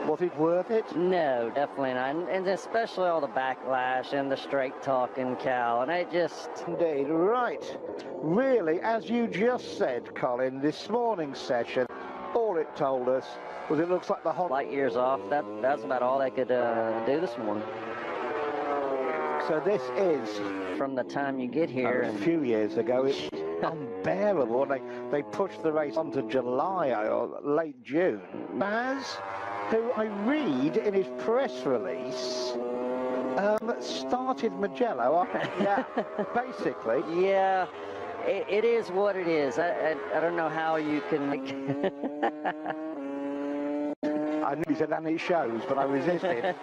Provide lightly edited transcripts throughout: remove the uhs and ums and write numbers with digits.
Was it worth it? No, definitely not. And especially all the backlash and the straight talking, Cal. And it just... Indeed, right. Really, as you just said, Colin, this morning's session, all it told us was it looks like the Honda... Light years off, that's about all they could do this morning. So this is... From the time you get here... A few years ago, it's unbearable. They pushed the race on to July or late June. Baz, who I read in his press release, started Mugello. Yeah, basically. Yeah, it is what it is. I don't know how you can... I knew he said, and it shows, but I resisted.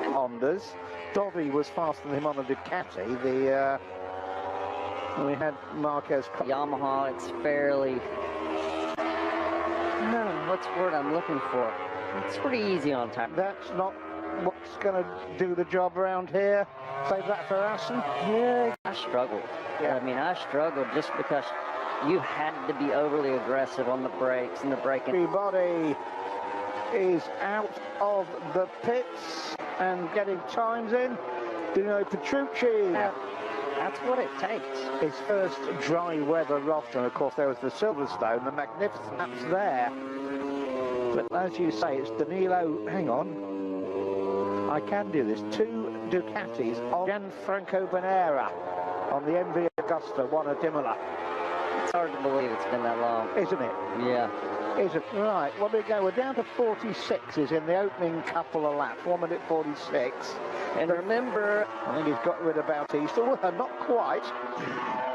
Hondas. Dovi was faster than him on a Ducati. We had Marquez. Yamaha, it's fairly... what's the word I'm looking for? It's pretty easy on time. That's not what's going to do the job around here. Save that for Assen. Yeah, I struggled. Yeah. I mean, I struggled just because you had to be overly aggressive on the brakes and the braking. Everybody is out of the pits and getting times in. Dino Petrucci. That's what it takes. His first dry weather roster, and of course there was the Silverstone, the magnificent maps there. But as you say, it's Danilo, hang on, I can do this, 2 Ducatis on Gianfranco Banera on the MV Augusta, one at Imola. It's hard to believe it's been that long. Isn't it? Yeah. Is it? Right, well we go, we're down to 46s in the opening couple of laps, 1 minute 46. And remember, I think he's got rid of Bautista. Well, not quite.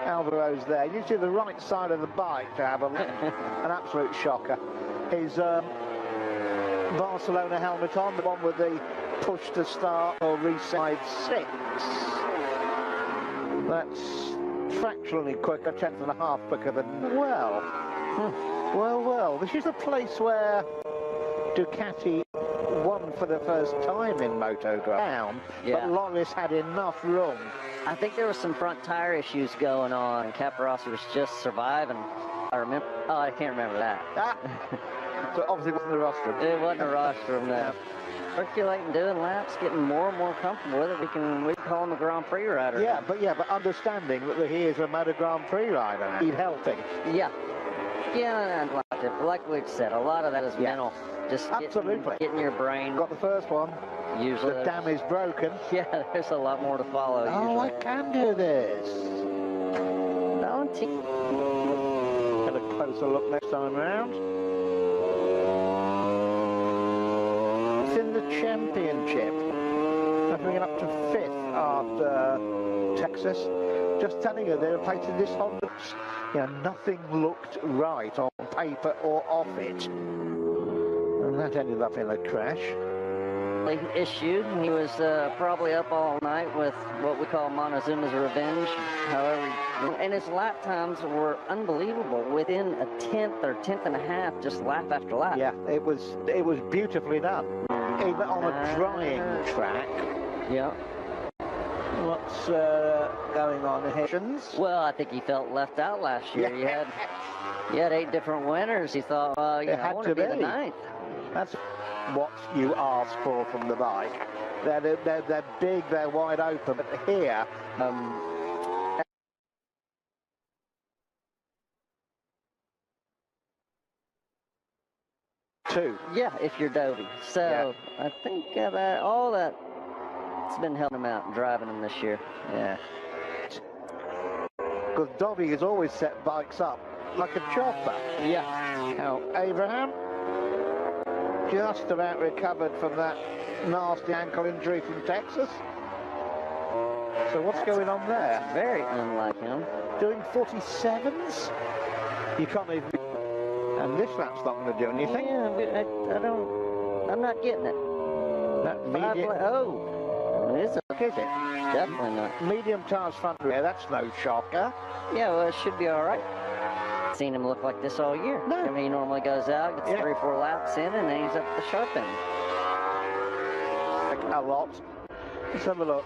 Alvaro's there. You see the right side of the bike to have an absolute shocker. His Barcelona helmet on, the one with the push to start or reset 6. That's fractionally quicker, 1/10.5 quicker than well. Well. This is a place where Ducati won for the first time in Motogp. But Loris had enough room. I think there was some front tire issues going on, and Caparossi was just surviving. I remember. Oh, I can't remember that. So obviously it wasn't a rostrum. It wasn't a rostrum, no. Circulating, doing laps, getting more and more comfortable with it. We can call him a Grand Prix rider. Yeah, but understanding that he is a Moto Grand Prix rider, he's helping. Yeah, and like we've said, a lot of that is mental. Just getting your brain. Got the first one. Usually the dam is broken. Yeah, there's a lot more to follow. Oh, usually. I can do this. Get a closer look next time around. It's in the championship. Bringing up to 5th after Texas. Just telling you, they were placing this Honda. Yeah, nothing looked right on paper or off it. And that ended up in a crash. Issue. He was probably up all night with what we call Montezuma's revenge. However, and his lap times were unbelievable. Within a 10th or 10.5, just lap after lap. Yeah, it was beautifully done. Even on a drying track. Yeah. What's going on here? Well, I think he felt left out last year. Yeah. He had 8 different winners. He thought, I want to be the 9th. That's what you ask for from the bike. They're big, they're wide open, but here, two. Yeah, if you're Dovey. So I think all that it's been helping him out and driving him this year. Yeah. Because Dovey has always set bikes up like a chopper. Yeah. Now, Abraham just about recovered from that nasty ankle injury from Texas. So what's going on there? Very unlike him. Doing 47s? You can't even... And this lap's not going to do anything. Yeah, I'm not getting it. That medium... Is it? Is it? Definitely not. Medium tires front rear, that's no shocker. Yeah, well, it should be all right. Seen him look like this all year. No. I mean, he normally goes out, gets 3 or 4 laps in, and then he's up at the sharp end. A lot. Let's have a look.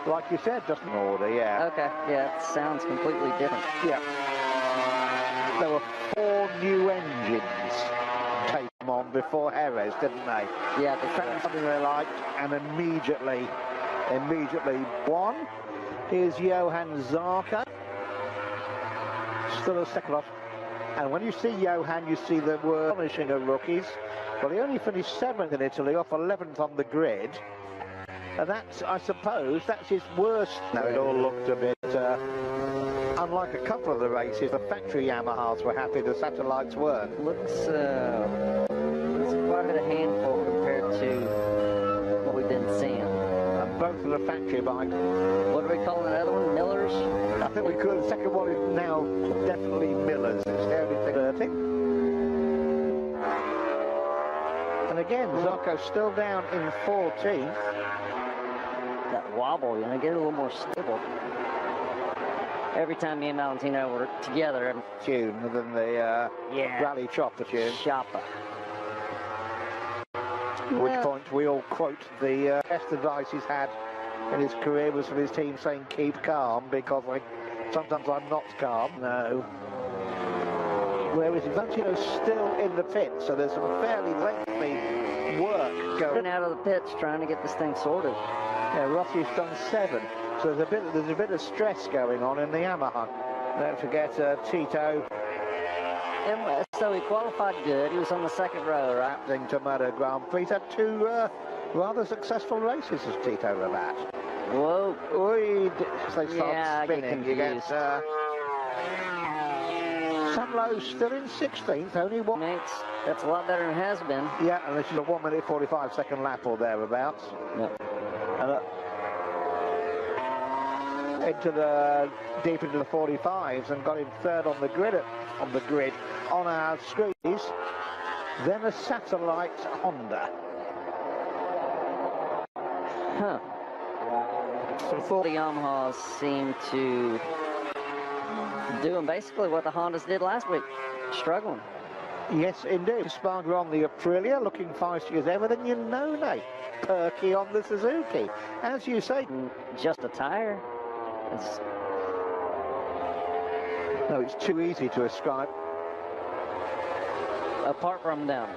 Like you said, just in order, yeah. Okay, yeah, it sounds completely different. Yeah. there were 4 new engines came on before Jerez, didn't they? Yeah, They found something they liked and immediately won. Here's Johan Zarco, still a second off. And when you see Johan, you see the astonishing of rookies. Well, he only finished 7th in Italy, off 11th on the grid. And that's, I suppose, that's his worst. Now, it all looked a bit, unlike a couple of the races, the factory Yamahas were happy, the satellites weren't. Looks quite a bit of handful compared to what we've been seeing. And both of the factory bikes. What do we call another one? Miller's? I think we could. The second one is now definitely Miller's. It's the only thing. And again, Zarco's still down in 14th. That wobble, you know, get a little more stable. Every time me and Valentino were together. Tune than the rally chopper tune. Chopper. At which point we all quote the best advice he's had in his career was from his team saying keep calm, because sometimes I'm not calm. No. Whereas Valentino's still in the pit, so there's some fairly lengthy work going out of the pits trying to get this thing sorted. Yeah, Rossi's done 7, so there's a bit of stress going on in the Yamaha. Don't forget Tito. And so he qualified good. He was on the 2nd row, right? To Moto Grand Prix. He's had 2 rather successful races as Tito Rabat. Whoa. As they start spinning, you get Sam Lowe's still in 16th, only 1. That's a lot better than it has been. Yeah, and this is a 1-minute 45-second lap or thereabouts. Yep. And deep into the 45s, and got him 3rd on the grid on our screens. Then a satellite Honda. Huh. The Yamahas seem to doing basically what the Hondas did last week, struggling. Yes, indeed. Sparger on the Aprilia, looking feisty as ever. Then you know, Perky on the Suzuki. As you say, just a tire. No, it's too easy to ascribe. Apart from them.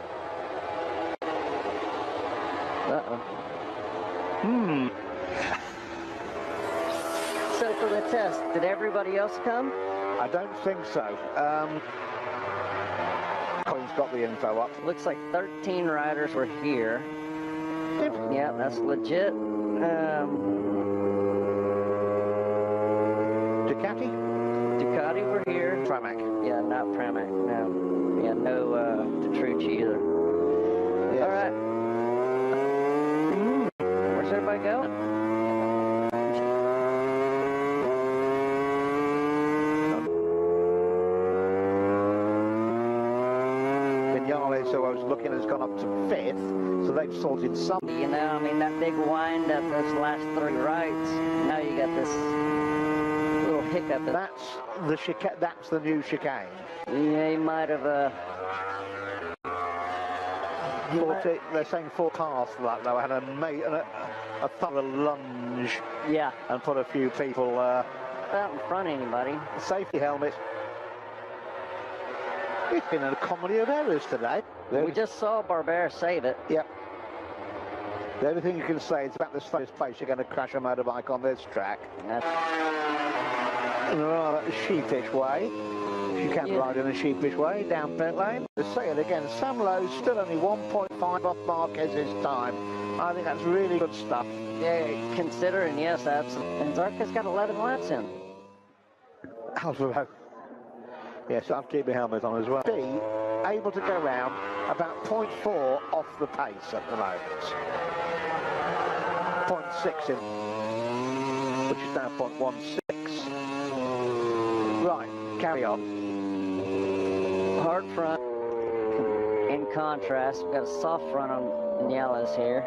Uh-oh. So for the test, did everybody else come? I don't think so. Colin's got the info up. Looks like 13 riders were here. Yeah, that's legit. Ducati were here. Pramac. Yeah, not Pramac, no. Yeah, no Petrucci either. Yes. All right. Where's everybody going? Vinales, who I was looking, has gone up to 5th, so they've sorted some. You know, I mean, that big wind up those last 3 rights. Now you got this little hiccup. That's the new chicane. Yeah, he might have they're saying 4 cars for that though. Had a thorough lunge. Yeah. And put a few people out in front of anybody. Safety helmet. It's been a comedy of errors today. We just saw Barbera save it. Yep. The only thing you can say is about this place you're going to crash a motorbike on this track. In a rather sheepish way. You can ride in a sheepish way down pit lane. To say it again, Sam Lowe's still only 1.5 off Marquez's time. I think that's really good stuff. Yeah, considering, yes, and Zarco's got 11 laps in. Alvaro. Yes, I'll keep my helmet on as well. Be able to go round about 0.4 off the pace at the moment. 0.6 in, which is now 0.16. Right, carry on. Hard front. In contrast, we've got a soft front on Vinales here.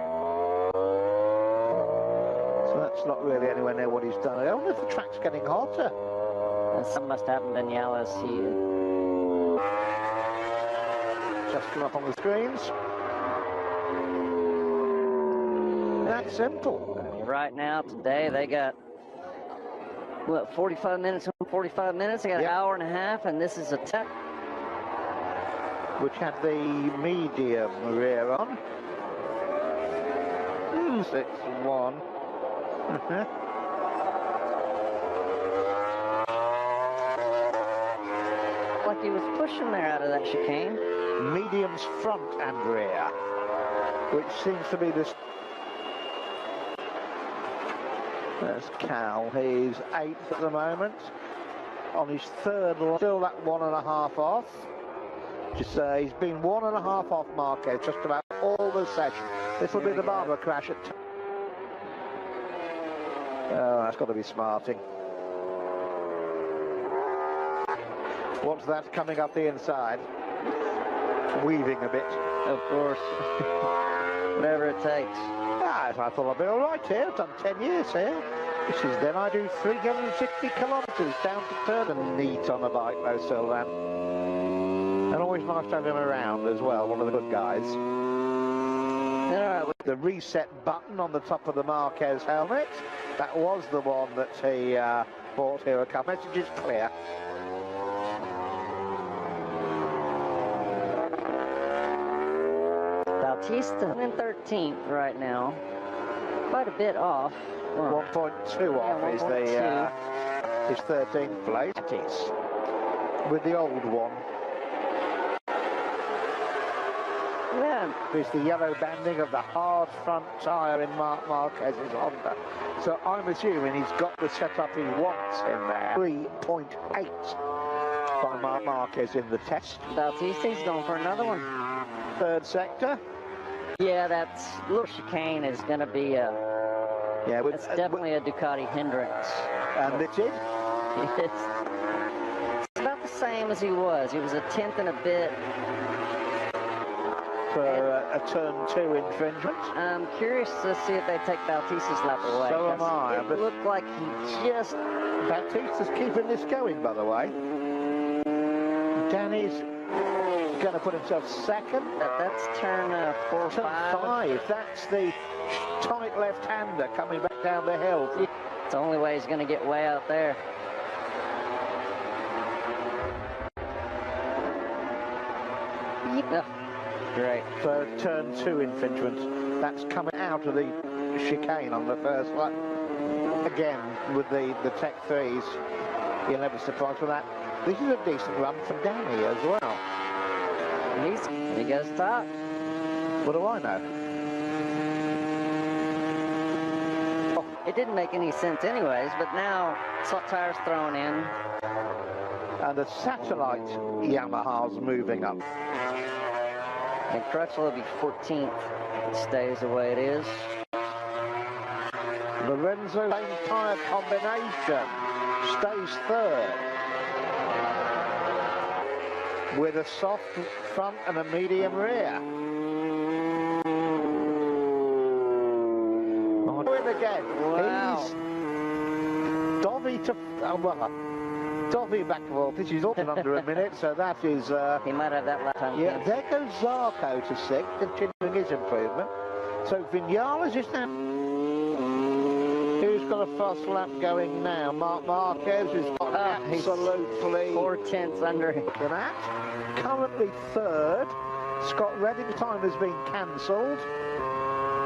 So that's not really anywhere near what he's done. I wonder if the track's getting hotter. And something must happen to Vinales. Just come up on the screens. That's simple. Right now, today, they got what, 45 minutes and 45 minutes? I got an hour and a half, and this is a tech. Which had the medium rear on. 6-1. Like he was pushing there out of that chicane. Medium's front and rear, which seems to be this. There's Cal. He's 8th at the moment. On his third, still that 1.5 off. Just he's been 1.5 off Marquez just about all the session. This will be the barber crash at. Oh, that's got to be smarting. What's that coming up the inside? Weaving a bit. Of course. Whatever it takes. Ah, I thought I'd be all right here. I've done 10 years here. This is then I do 360 kilometres down to turn. And neat on the bike, though, Sylvan. And always nice to have him around as well, one of the good guys. With the reset button on the top of the Marquez helmet. That was the one that he bought here. A couple messages clear. Bautista in 13th right now. Quite a bit off. 1.2 off is his 13th place. With the old one. Yeah. There's the yellow banding of the hard front tyre in Marc Marquez's Honda. So I'm assuming he's got the setup he wants in there. 3.8 by Marc Marquez in the test. Bautista's going for another one. Third sector. Yeah, that's little chicane is going to be it's definitely a Ducati hindrance. And it's it? It's about the same as he was. He was a 10th and a bit. For a turn 2 infringement. I'm curious to see if they take Bautista's lap away. So am I. It looked like he just... Bautista's keeping this going, by the way. Danny's going to put himself second. That's turn 4 or 5. Turn 5. That's the tight left-hander coming back down the hill. It's the only way he's going to get way out there. Great. For turn 2 infringement. That's coming out of the chicane on the first lap. Again, with the Tech 3s. You'll never be surprised with that. This is a decent run for Danny as well. He goes top. What do I know? Oh, it didn't make any sense anyways, but now slot tires thrown in. And the satellite Yamaha's moving up. And Crutchlow will be 14th. It stays the way it is. Lorenzo, same tyre combination, stays third. With a soft front and a medium rear. Win again. Wow. He's Dovey to... Dovey back to all. This is all in under a minute, so that is... he might have that lap time. Yeah, there goes Zarco to 6th, continuing his improvement. So Vinales is now... Who's got a fast lap going now? Marc Marquez is absolutely 4/10 under that. Currently third. Scott Redding's time has been cancelled.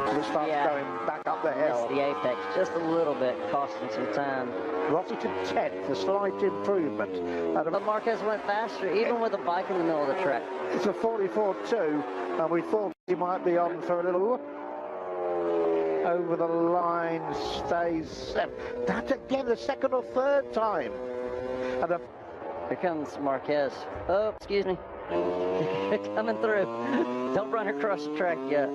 It starts going back up the hill. Missed the apex just a little bit, costing some time. Rossi to 10th, a slight improvement. But Marquez went faster, even with a bike in the middle of the track. It's a 44.2, and we thought he might be on for a little. Over the line, stays 7th. That again, the second or third time. And here comes Marquez. Oh, excuse me. Coming through. Don't run across the track yet.